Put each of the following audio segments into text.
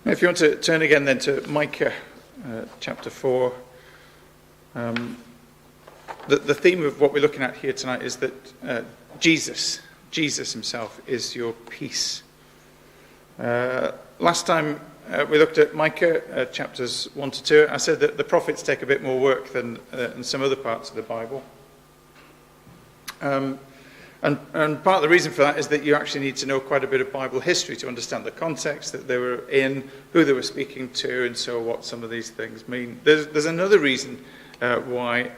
If you want to turn again then to Micah chapter 4, the theme of what we're looking at here tonight is that Jesus himself is your peace. Last time we looked at Micah chapters 1 to 2. I said that the prophets take a bit more work than in some other parts of the Bible. And part of the reason for that is that you actually need to know quite a bit of Bible history to understand the context that they were in, who they were speaking to, and so what some of these things mean. There's another reason why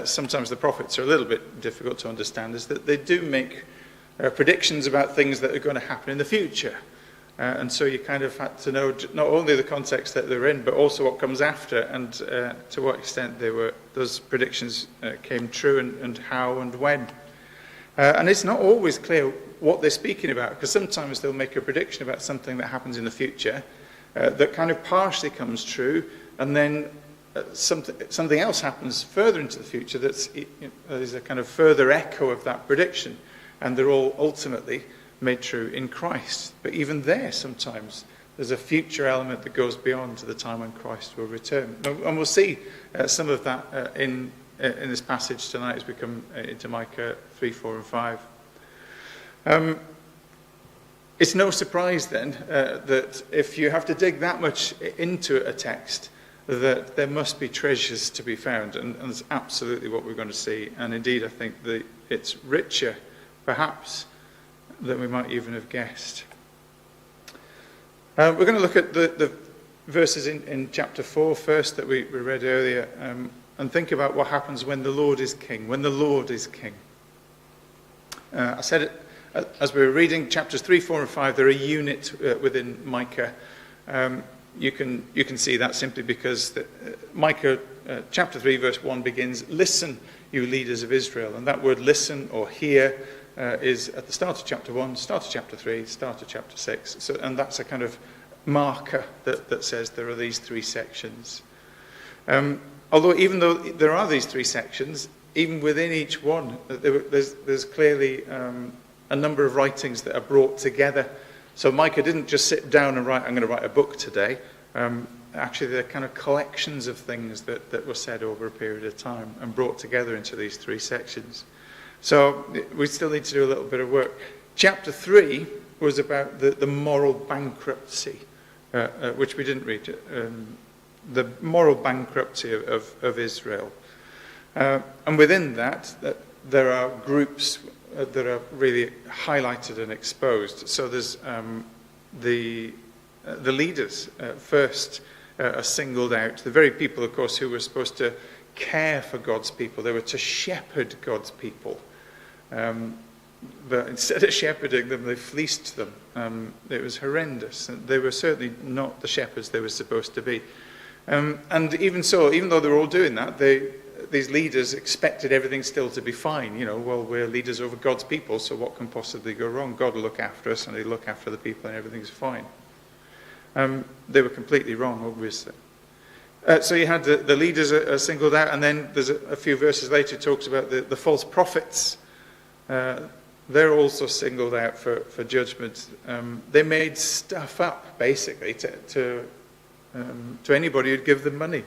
sometimes the prophets are a little bit difficult to understand, is that they do make predictions about things that are going to happen in the future. And so you kind of had to know not only the context that they're in, but also what comes after, and to what extent those predictions came true, and how and when. And it's not always clear what they're speaking about, because sometimes they'll make a prediction about something that happens in the future that kind of partially comes true, and then something else happens further into the future that is a kind of further echo of that prediction, and they're all ultimately made true in Christ. But even there, sometimes there's a future element that goes beyond to the time when Christ will return. And we'll see some of that in this passage tonight as we come into Micah 3, 4 and 5. It's no surprise then that if you have to dig that much into a text, that there must be treasures to be found, and that's absolutely what we're going to see. And indeed, I think that it's richer, perhaps, than we might even have guessed. We're going to look at the verses in chapter 4 first that we read earlier, and think about what happens when the Lord is king. When the Lord is king. I said it as we were reading chapters 3, 4 and 5. They're a unit within Micah. You can see that simply because Micah chapter 3 verse 1 begins, "Listen, you leaders of Israel." And that word listen or hear is at the start of chapter 1, start of chapter 3, start of chapter 6. And that's a kind of marker that says there are these three sections. Although even though there are these three sections, even within each one, there's clearly a number of writings that are brought together. So Micah didn't just sit down and write, "I'm going to write a book today." Actually, they're kind of collections of things that were said over a period of time and brought together into these three sections. So we still need to do a little bit of work. Chapter 3 was about the moral bankruptcy, which we didn't read. The moral bankruptcy of Israel. And within that, there are groups that are really highlighted and exposed. So there's the leaders first are singled out. The very people, of course, who were supposed to care for God's people. They were to shepherd God's people. But instead of shepherding them, they fleeced them. It was horrendous. And they were certainly not the shepherds they were supposed to be. And even so, even though they were all doing that, these leaders expected everything still to be fine. Well, we're leaders over God's people, so what can possibly go wrong? God will look after us, and he'll look after the people, and everything's fine. They were completely wrong, obviously. So you had the leaders are singled out, and then there's a few verses later it talks about the false prophets. They're also singled out for judgment. They made stuff up, basically, to anybody who'd give them money.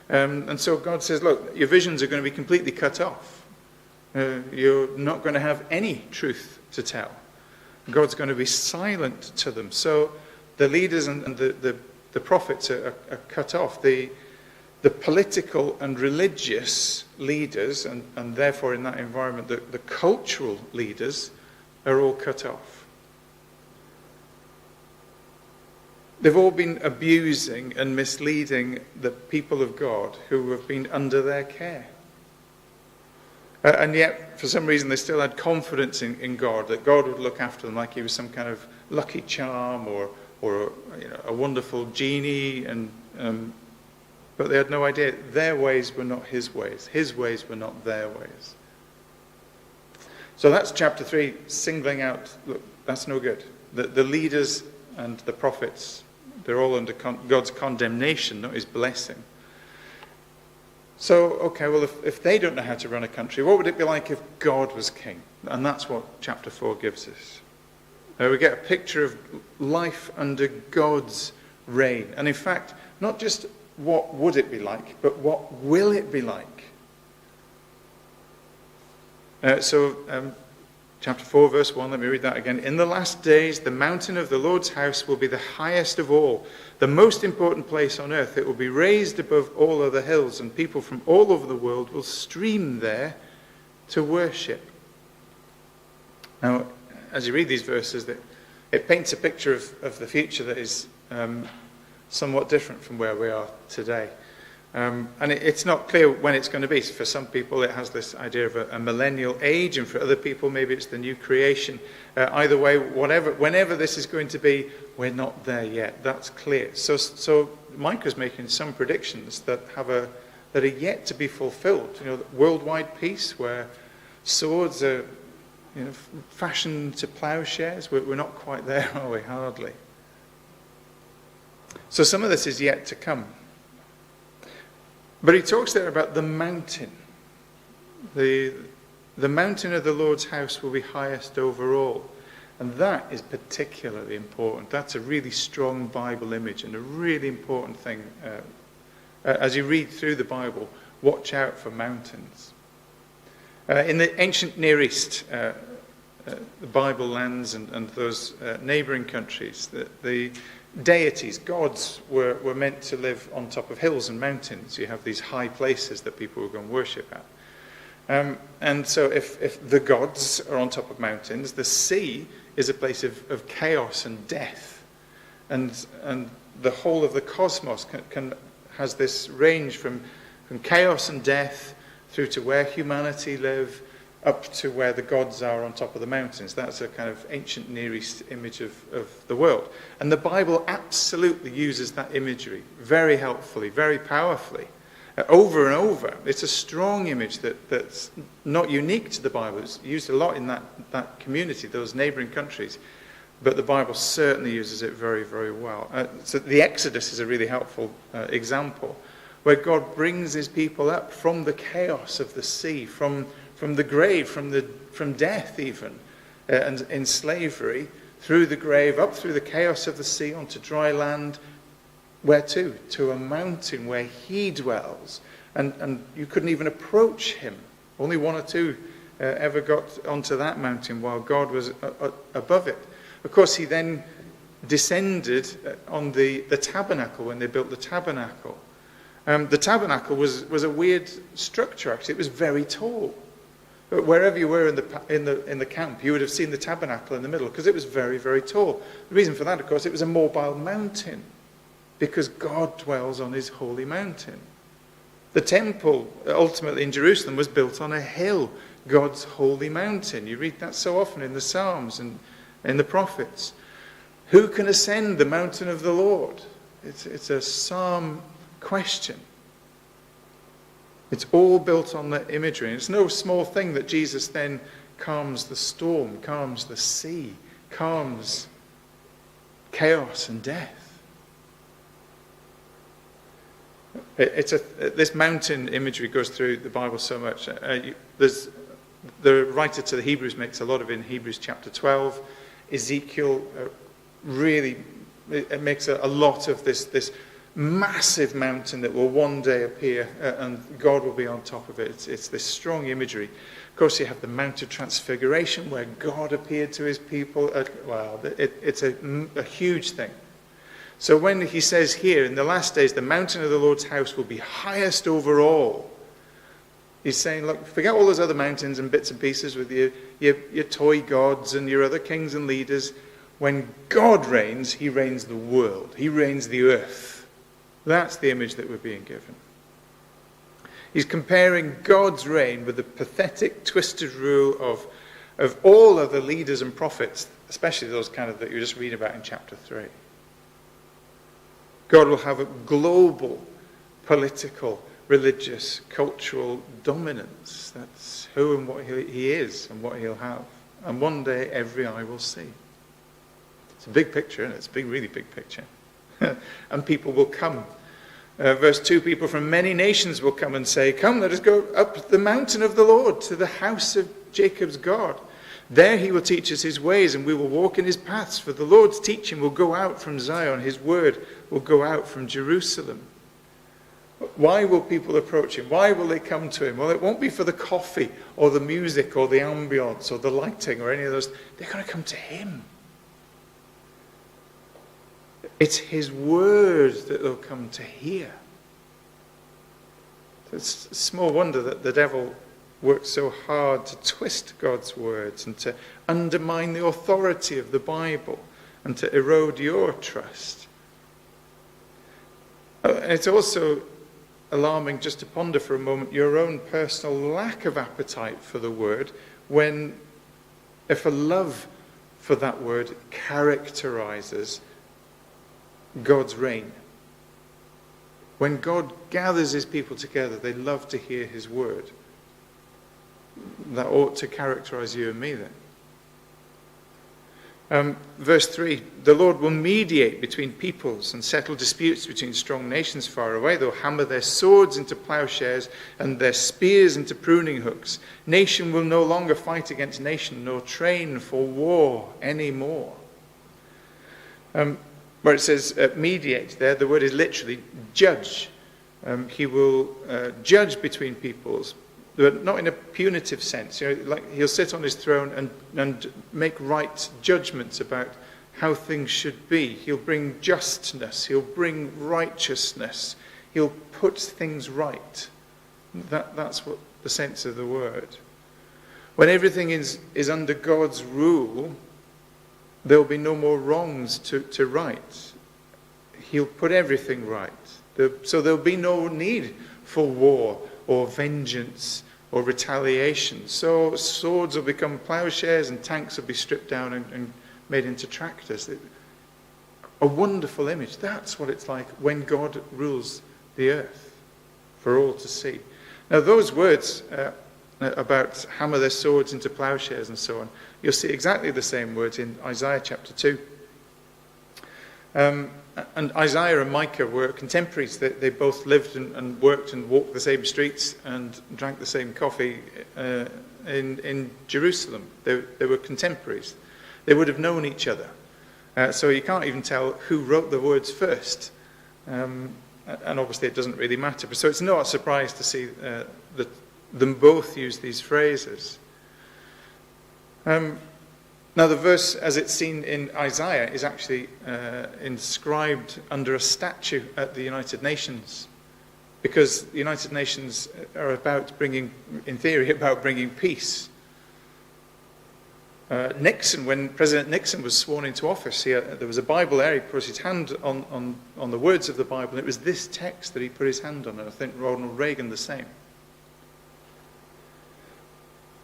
And so God says, look, your visions are going to be completely cut off. You're not going to have any truth to tell. God's going to be silent to them. So the leaders and the prophets are cut off. The political and religious leaders, and therefore in that environment, the cultural leaders are all cut off. They've all been abusing and misleading the people of God who have been under their care. And yet, for some reason, they still had confidence in God, that God would look after them like he was some kind of lucky charm or a wonderful genie. But they had no idea. Their ways were not his ways. His ways were not their ways. So that's chapter 3, singling out, look, that's no good. The leaders and the prophets, they're all under God's condemnation, not his blessing. So, okay, well, if they don't know how to run a country, what would it be like if God was king? And that's what chapter 4 gives us. We get a picture of life under God's reign. And in fact, not just what would it be like, but what will it be like? Chapter 4, verse 1, let me read that again. In the last days, the mountain of the Lord's house will be the highest of all, the most important place on earth. It will be raised above all other hills, and people from all over the world will stream there to worship. Now, as you read these verses, it paints a picture of the future that is somewhat different from where we are today. And it's not clear when it's going to be. For some people, it has this idea of a millennial age, and for other people, maybe it's the new creation. Either way, whenever this is going to be, we're not there yet. That's clear. So Micah's making some predictions that are yet to be fulfilled. Worldwide peace, where swords are fashioned to plowshares. We're not quite there, are we? Hardly. So some of this is yet to come. But he talks there about the mountain. The mountain of the Lord's house will be highest over all. And that is particularly important. That's a really strong Bible image and a really important thing. As you read through the Bible, watch out for mountains. In the ancient Near East, the Bible lands and those neighboring countries, the deities, gods, were meant to live on top of hills and mountains. You have these high places that people will go and worship at. And so if the gods are on top of mountains, the sea is a place of chaos and death. And the whole of the cosmos has this range from chaos and death through to where humanity live, up to where the gods are on top of the mountains. That's a kind of ancient Near East image of the world. And the Bible absolutely uses that imagery very helpfully, very powerfully, over and over. It's a strong image that's not unique to the Bible. It's used a lot in that community, those neighboring countries. But the Bible certainly uses it very, very well. So the Exodus is a really helpful example, where God brings his people up from the chaos of the sea, from the grave, from death even, and in slavery, through the grave, up through the chaos of the sea, onto dry land. Where to? To a mountain where he dwells. And you couldn't even approach him. Only one or two ever got onto that mountain while God was above it. Of course, he then descended on the tabernacle when they built the tabernacle. The tabernacle was a weird structure, actually. It was very tall. But wherever you were in the camp, you would have seen the tabernacle in the middle, because it was very, very tall. The reason for that, of course, it was a mobile mountain, because God dwells on his holy mountain. The temple, ultimately in Jerusalem, was built on a hill, God's holy mountain. You read that so often in the Psalms and in the prophets. Who can ascend the mountain of the Lord? It's a psalm question. It's all built on that imagery. And it's no small thing that Jesus then calms the storm, calms the sea, calms chaos and death. This mountain imagery goes through the Bible so much. The writer to the Hebrews makes a lot of it in Hebrews chapter 12. Ezekiel really it makes a lot of this massive mountain that will one day appear, and God will be on top of it. It's this strong imagery. Of course, you have the Mount of Transfiguration, where God appeared to his people. It's a huge thing. So when he says here, in the last days, the mountain of the Lord's house will be highest over all, he's saying, look, forget all those other mountains and bits and pieces with your toy gods and your other kings and leaders. When God reigns, he reigns the world. He reigns the earth. That's the image that we're being given. He's comparing God's reign with the pathetic, twisted rule of all other leaders and prophets, especially those kind of that you just read about in chapter 3. God will have a global, political, religious, cultural dominance. That's who and what he is and what he'll have. And one day every eye will see. It's a big picture, isn't it? It's a really big picture. And people will come. Verse 2, people from many nations will come and say, come, let us go up the mountain of the Lord, to the house of Jacob's God. There he will teach us his ways, and we will walk in his paths. For the Lord's teaching will go out from Zion. His word will go out from Jerusalem. Why will people approach him? Why will they come to him? Well, it won't be for the coffee or the music or the ambience or the lighting or any of those. They're going to come to him. It's his word that they'll come to hear. It's small wonder that the devil works so hard to twist God's words and to undermine the authority of the Bible and to erode your trust. It's also alarming just to ponder for a moment your own personal lack of appetite for the word if a love for that word characterizes God's reign. When God gathers his people together, they love to hear his word. That ought to characterize you and me then. Verse 3, the Lord will mediate between peoples and settle disputes between strong nations far away. They'll hammer their swords into plowshares and their spears into pruning hooks. Nation will no longer fight against nation, nor train for war anymore. Where it says mediate there, the word is literally judge. He will judge between peoples, but not in a punitive sense. Like he'll sit on his throne and make right judgments about how things should be. He'll bring justness. He'll bring righteousness. He'll put things right. That's what the sense of the word. When everything is under God's rule, there'll be no more wrongs to right. He'll put everything right. So there'll be no need for war or vengeance or retaliation. So swords will become plowshares and tanks will be stripped down and made into tractors. A wonderful image. That's what it's like when God rules the earth for all to see. Now those words about hammer their swords into plowshares and so on, you'll see exactly the same words in Isaiah chapter 2. And Isaiah and Micah were contemporaries. They both lived and worked and walked the same streets and drank the same coffee in Jerusalem. They were contemporaries. They would have known each other. So you can't even tell who wrote the words first. And obviously it doesn't really matter. So it's not a surprise to see them both use these phrases. Now the verse, as it's seen in Isaiah, is actually inscribed under a statue at the United Nations, because the United Nations are in theory, about bringing peace. When President Nixon was sworn into office, there was a Bible there. He put his hand on the words of the Bible, and it was this text that he put his hand on. And I think Ronald Reagan the same.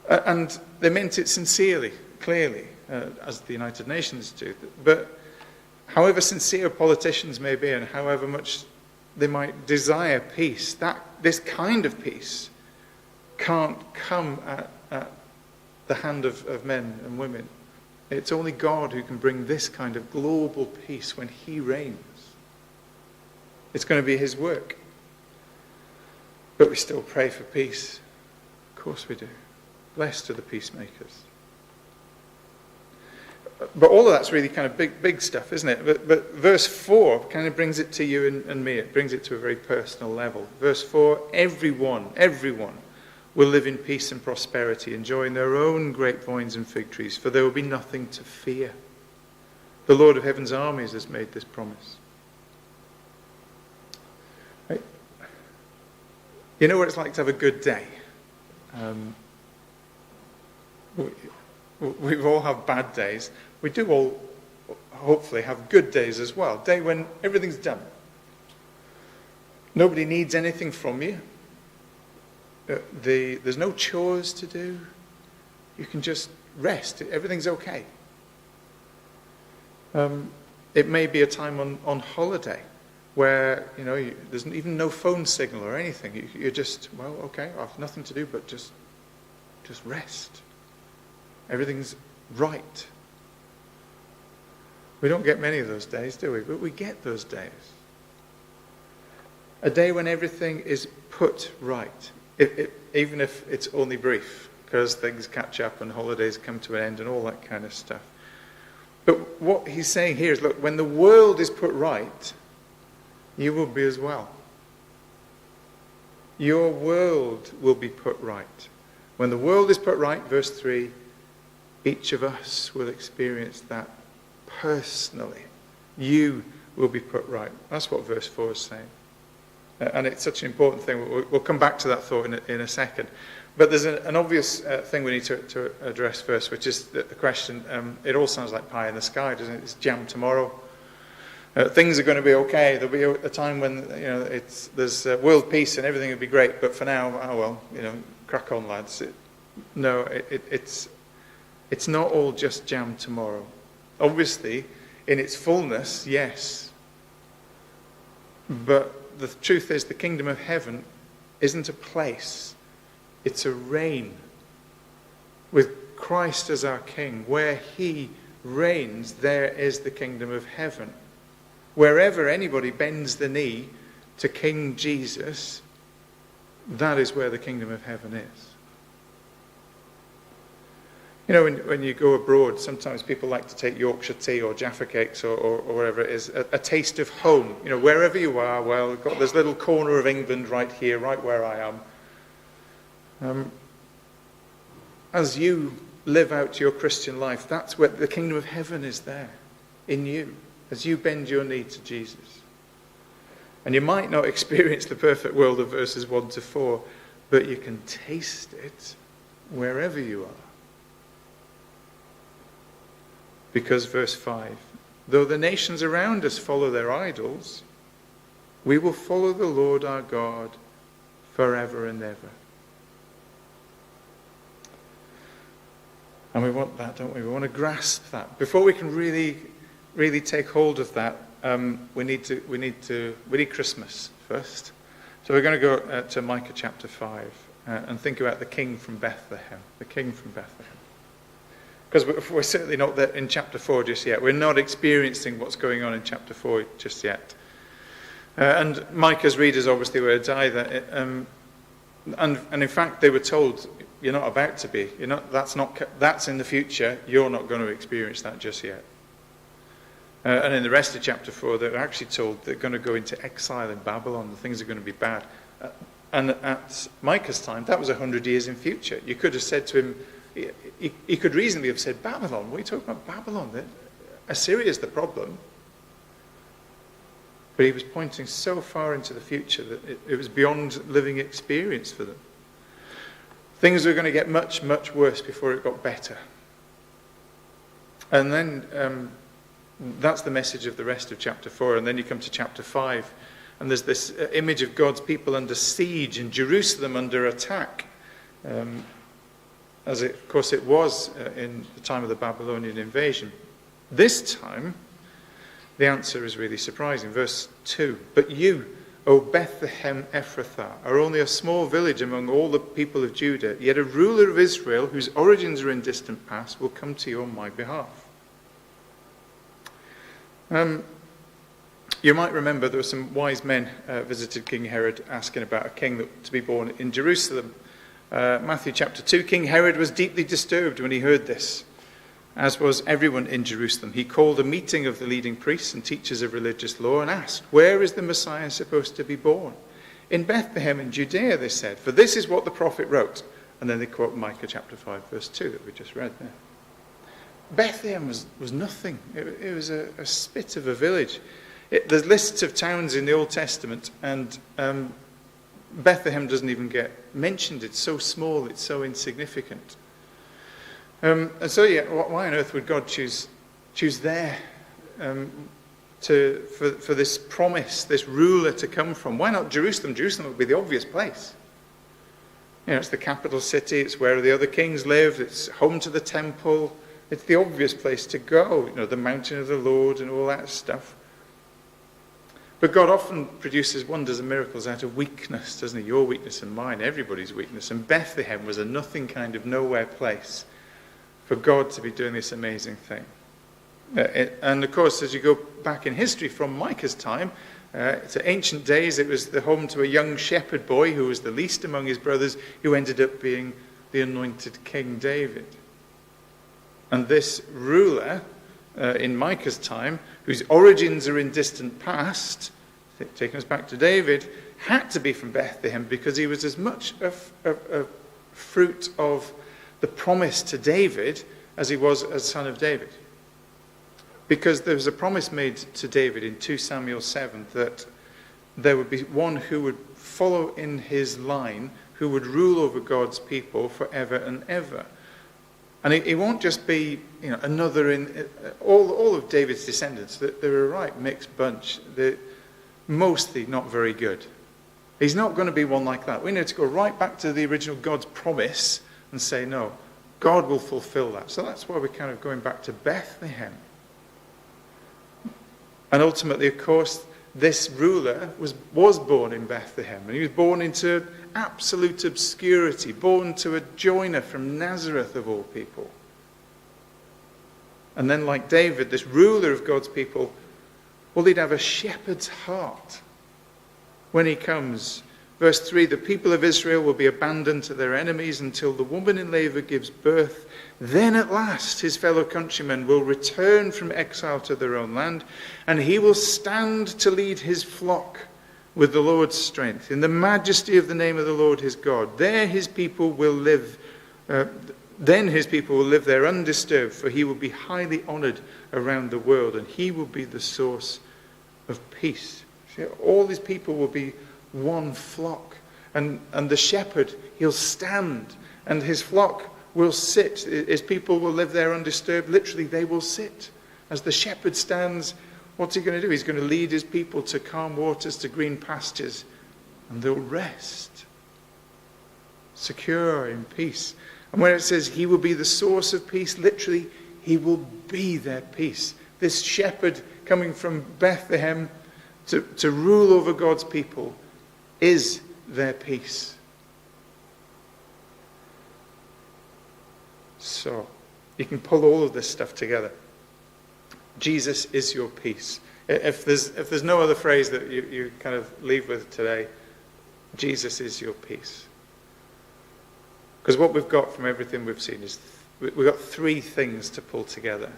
And they meant it sincerely, clearly, as the United Nations do. But however sincere politicians may be and however much they might desire peace, this kind of peace can't come at the hand of men and women. It's only God who can bring this kind of global peace when he reigns. It's going to be his work. But we still pray for peace. Of course we do. Blessed are the peacemakers. But all of that's really kind of big stuff, isn't it? But verse 4 kind of brings it to you and me. It brings it to a very personal level. Verse 4, everyone will live in peace and prosperity, enjoying their own grapevines and fig trees, for there will be nothing to fear. The Lord of heaven's armies has made this promise. Right? You know what it's like to have a good day? We all have bad days. We do all hopefully have good days as well. A day when everything's done. Nobody needs anything from you. There's no chores to do. You can just rest. Everything's okay. It may be a time on holiday where there's even no phone signal or anything. You're just, well, okay, I have nothing to do but just rest. Everything's right. We don't get many of those days, do we? But we get those days. A day when everything is put right, even if it's only brief, because things catch up and holidays come to an end and all that kind of stuff. But what he's saying here is, look, when the world is put right, you will be as well. Your world will be put right. When the world is put right, verse 3, each of us will experience that personally. You will be put right. That's what verse 4 is saying. And it's such an important thing. We'll come back to that thought in a second. But there's an obvious thing we need to address first, which is the question, it all sounds like pie in the sky, doesn't it? It's jam tomorrow. Things are going to be okay. There'll be a time when there's world peace and everything will be great. But for now, oh well, crack on, lads. It's not all just jam tomorrow. Obviously, in its fullness, yes. But the truth is, the kingdom of heaven isn't a place. It's a reign. With Christ as our king, where he reigns, there is the kingdom of heaven. Wherever anybody bends the knee to King Jesus, that is where the kingdom of heaven is. When you go abroad, sometimes people like to take Yorkshire tea or Jaffa cakes or whatever it is, a taste of home. Wherever you are, well, we've got this little corner of England right here, right where I am. As you live out your Christian life, that's where the kingdom of heaven is there, in you, as you bend your knee to Jesus. And you might not experience the perfect world of verses 1 to 4, but you can taste it wherever you are. Because verse 5, though the nations around us follow their idols, we will follow the Lord our God forever and ever. And we want that, don't we? We want to grasp that. Before we can really take hold of that, we need Christmas first. So we're going to go to Micah chapter 5 and think about the king from Bethlehem. The king from Bethlehem. Because we're certainly not there in chapter 4 just yet. We're not experiencing what's going on in chapter 4 just yet. And Micah's readers obviously were either, and in fact they were told, you're not about to be. That's in the future. You're not going to experience that just yet. And in the rest of chapter 4, they're actually told they're going to go into exile in Babylon. And things are going to be bad. And at Micah's time, that was 100 years in future. You could have said to him, he could reasonably have said, Babylon? What are you talking about, Babylon? Assyria's the problem. But he was pointing so far into the future that it was beyond living experience for them. Things were going to get much, much worse before it got better. And then that's the message of the rest of chapter 4. And then you come to chapter 5, and there's this image of God's people under siege and Jerusalem under attack. As of course it was in the time of the Babylonian invasion. This time, the answer is really surprising. Verse 2, but you, O Bethlehem Ephrathah, are only a small village among all the people of Judah, yet a ruler of Israel, whose origins are in distant past, will come to you on my behalf. You might remember there were some wise men visited King Herod asking about a king to be born in Jerusalem. Matthew chapter 2, King Herod was deeply disturbed when he heard this, as was everyone in Jerusalem. He called a meeting of the leading priests and teachers of religious law and asked, where is the Messiah supposed to be born? In Bethlehem in Judea, they said, for this is what the prophet wrote. And then they quote Micah chapter 5, verse 2 that we just read there. Bethlehem was nothing. It was a spit of a village. There's lists of towns in the Old Testament, and Bethlehem doesn't even get mentioned. It's so small, it's so insignificant. And so, why on earth would God choose there for this promise, this ruler to come from? Why not Jerusalem? Jerusalem would be the obvious place. It's the capital city. It's where the other kings live. It's home to the temple. It's the obvious place to go. The mountain of the Lord and all that stuff. But God often produces wonders and miracles out of weakness, doesn't he? Your weakness and mine, everybody's weakness. And Bethlehem was a nothing kind of nowhere place for God to be doing this amazing thing. And of course, as you go back in history from Micah's time, to ancient days, it was the home to a young shepherd boy who was the least among his brothers, who ended up being the anointed King David. And this ruler in Micah's time, whose origins are in distant past, taking us back to David, had to be from Bethlehem because he was as much a fruit of the promise to David as he was a son of David. Because there was a promise made to David in 2 Samuel 7 that there would be one who would follow in his line, who would rule over God's people forever and ever. And it won't just be, another in all of David's descendants. They're a right mixed bunch. They're mostly not very good. He's not going to be one like that. We need to go right back to the original God's promise and say, no, God will fulfill that. So that's why we're kind of going back to Bethlehem. And ultimately, of course, this ruler was born in Bethlehem. And he was born into absolute obscurity, born to a joiner from Nazareth of all people. And then like David, this ruler of God's people, well, he'd have a shepherd's heart when he comes. Verse 3, the people of Israel will be abandoned to their enemies until the woman in labor gives birth. Then at last his fellow countrymen will return from exile to their own land, and he will stand to lead his flock with the Lord's strength, in the majesty of the name of the Lord his God. Then his people will live there undisturbed, for he will be highly honored around the world, and he will be the source of peace. See, all his people will be one flock, and the shepherd, he'll stand, and his flock will sit. His people will live there undisturbed. Literally, they will sit. As the shepherd stands, what's he going to do? He's going to lead his people to calm waters, to green pastures, and they'll rest, secure in peace. And when it says he will be the source of peace, literally, he will be their peace. This shepherd coming from Bethlehem to rule over God's people is their peace. So, you can pull all of this stuff together. Jesus is your peace. If there's no other phrase that you kind of leave with today, Jesus is your peace. Because what we've got from everything we've seen is we've got three things to pull together.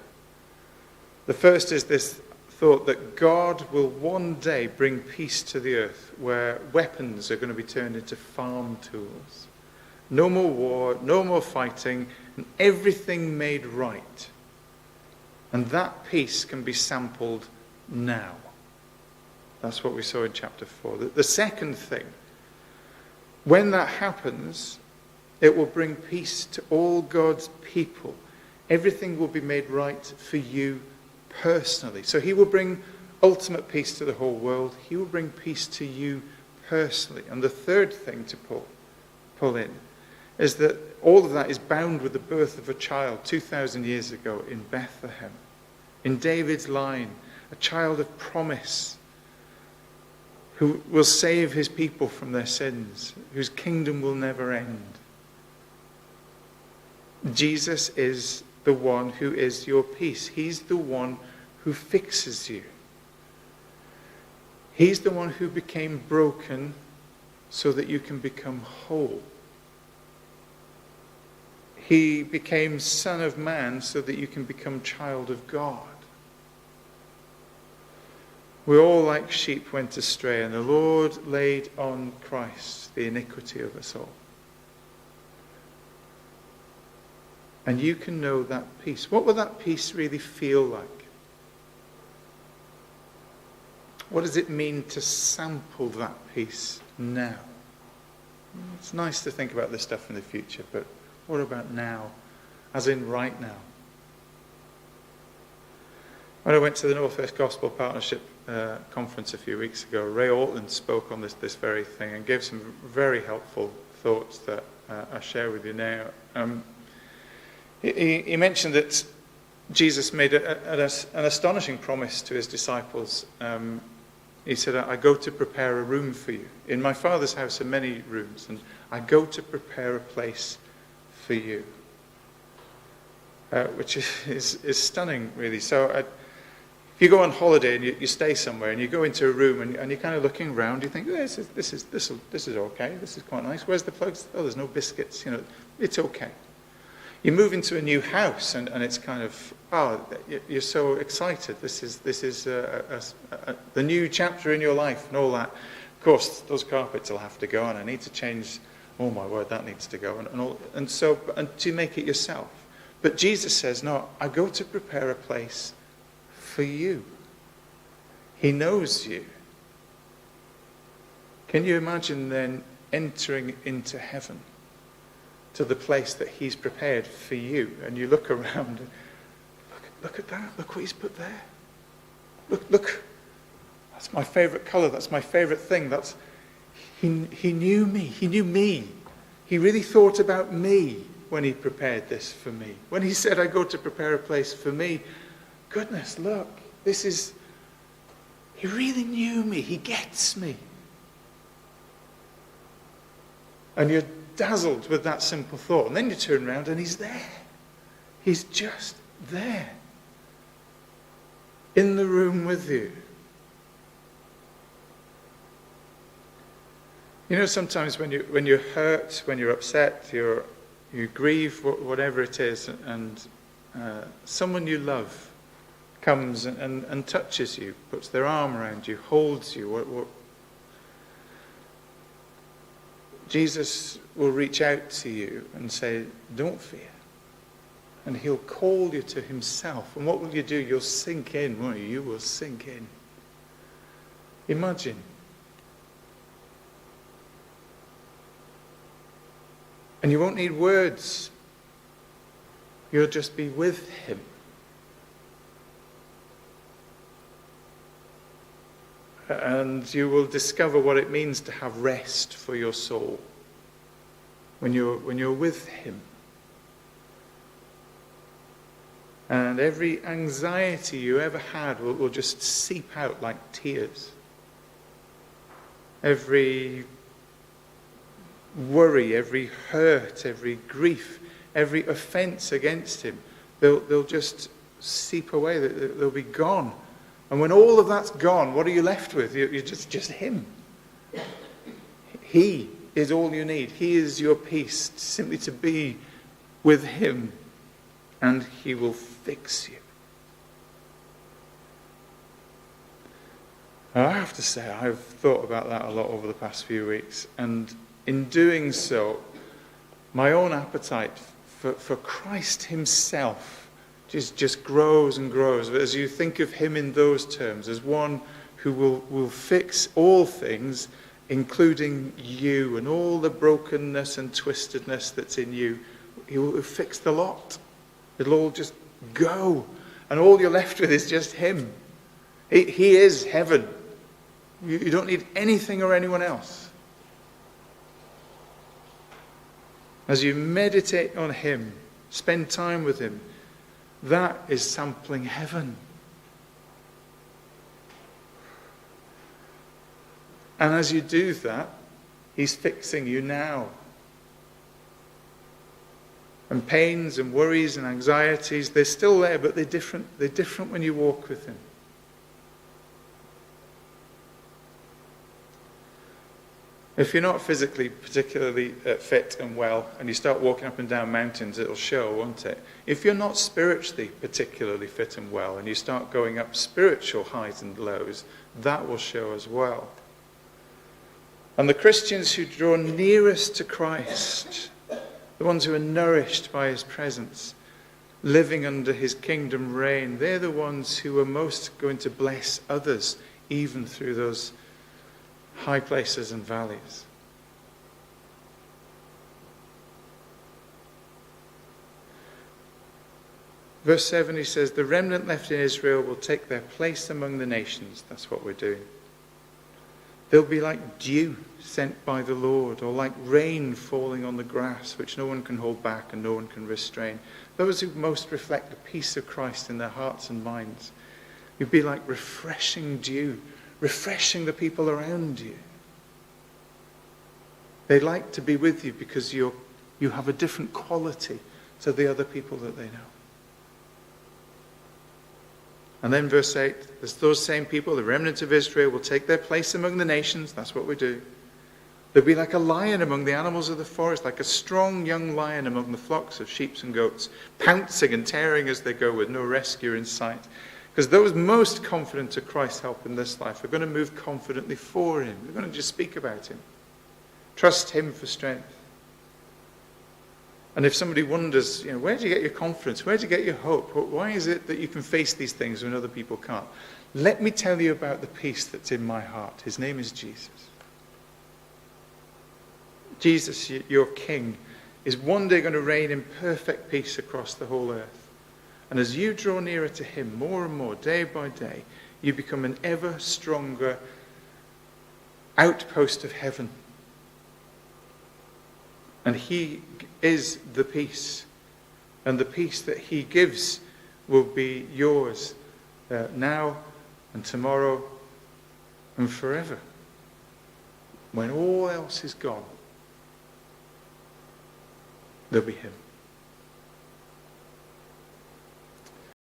The first is this thought that God will one day bring peace to the earth, where weapons are going to be turned into farm tools. No more war, no more fighting, and everything made right. And that peace can be sampled now. That's what we saw in chapter 4. The second thing, when that happens, it will bring peace to all God's people. Everything will be made right for you personally. So he will bring ultimate peace to the whole world. He will bring peace to you personally. And the third thing to pull in is that all of that is bound with the birth of a child 2,000 years ago in Bethlehem, in David's line, a child of promise who will save his people from their sins, whose kingdom will never end. Jesus is the one who is your peace. He's the one who fixes you. He's the one who became broken so that you can become whole. He became Son of Man so that you can become child of God. We all like sheep went astray, and the Lord laid on Christ the iniquity of us all. And you can know that peace. What will that peace really feel like? What does it mean to sample that peace now? It's nice to think about this stuff in the future, but what about now? As in right now. When I went to the Northwest Gospel Partnership conference a few weeks ago, Ray Altland spoke on this very thing and gave some very helpful thoughts that I share with you now. He mentioned that Jesus made an astonishing promise to his disciples. He said, I go to prepare a room for you. In my Father's house are many rooms, and I go to prepare a place for you. Which is stunning, really. So if you go on holiday and you stay somewhere and you go into a room and you're kind of looking around, you think, this is okay, this is quite nice. Where's the plugs? Oh, there's no biscuits. It's okay. You move into a new house and it's kind of, you're so excited. This is the new chapter in your life and all that. Of course, those carpets will have to go and I need to change, oh my word, that needs to go. And to make it yourself. But Jesus says, no, I go to prepare a place for you. He knows you. Can you imagine then entering into heaven, to the place that he's prepared for you? And you look around and look at that. Look what he's put there. Look. That's my favorite color. That's my favorite thing. He knew me. He knew me. He really thought about me when he prepared this for me. When he said, I go to prepare a place for me. Goodness, look. He really knew me. He gets me. And you're dazzled with that simple thought. And then you turn around and he's there. He's just there. In the room with you. You know, sometimes when you're hurt, when you're upset, you grieve, whatever it is, and someone you love comes and touches you, puts their arm around you, holds you. Jesus will reach out to you and say, don't fear. And he'll call you to himself. And what will you do? You'll sink in, won't you? You will sink in. Imagine. And you won't need words. You'll just be with him. And you will discover what it means to have rest for your soul when you're with him. And every anxiety you ever had will just seep out like tears. Every worry, every hurt, every grief, every offense against him, they'll just seep away. They'll be gone. And when all of that's gone, what are you left with? You're just him. He is all you need. He is your peace. Simply to be with him. And he will fix you. I have to say, I've thought about that a lot over the past few weeks. And in doing so, my own appetite for Christ himself just grows and grows. But as you think of him in those terms, as one who will fix all things, including you and all the brokenness and twistedness that's in you, he will fix the lot. It'll all just go. And all you're left with is just him. He is heaven. You don't need anything or anyone else. As you meditate on him, spend time with him, that is sampling heaven. And as you do that, he's fixing you now. And pains and worries and anxieties, they're still there, but they're different. They're different when you walk with him. If you're not physically particularly fit and well, and you start walking up and down mountains, it'll show, won't it? If you're not spiritually particularly fit and well, and you start going up spiritual highs and lows, that will show as well. And the Christians who draw nearest to Christ, the ones who are nourished by his presence, living under his kingdom reign, they're the ones who are most going to bless others, even through those high places and valleys. Verse 7, he says, the remnant left in Israel will take their place among the nations. That's what we're doing. They'll be like dew sent by the Lord, or like rain falling on the grass, which no one can hold back and no one can restrain. Those who most reflect the peace of Christ in their hearts and minds. You'll be like refreshing dew, refreshing the people around you. They like to be with you because you have a different quality to the other people that they know. And then verse 8, those same people, the remnant of Israel, will take their place among the nations. That's what we do. They'll be like a lion among the animals of the forest, like a strong young lion among the flocks of sheep and goats, pouncing and tearing as they go with no rescue in sight. Because those most confident of Christ's help in this life are going to move confidently for him. They're going to just speak about him. Trust him for strength. And if somebody wonders, where do you get your confidence? Where do you get your hope? Why is it that you can face these things when other people can't? Let me tell you about the peace that's in my heart. His name is Jesus. Jesus, your King, is one day going to reign in perfect peace across the whole earth. And as you draw nearer to him more and more, day by day, you become an ever stronger outpost of heaven. And he is the peace. And the peace that he gives will be yours now and tomorrow and forever. When all else is gone, there'll be him.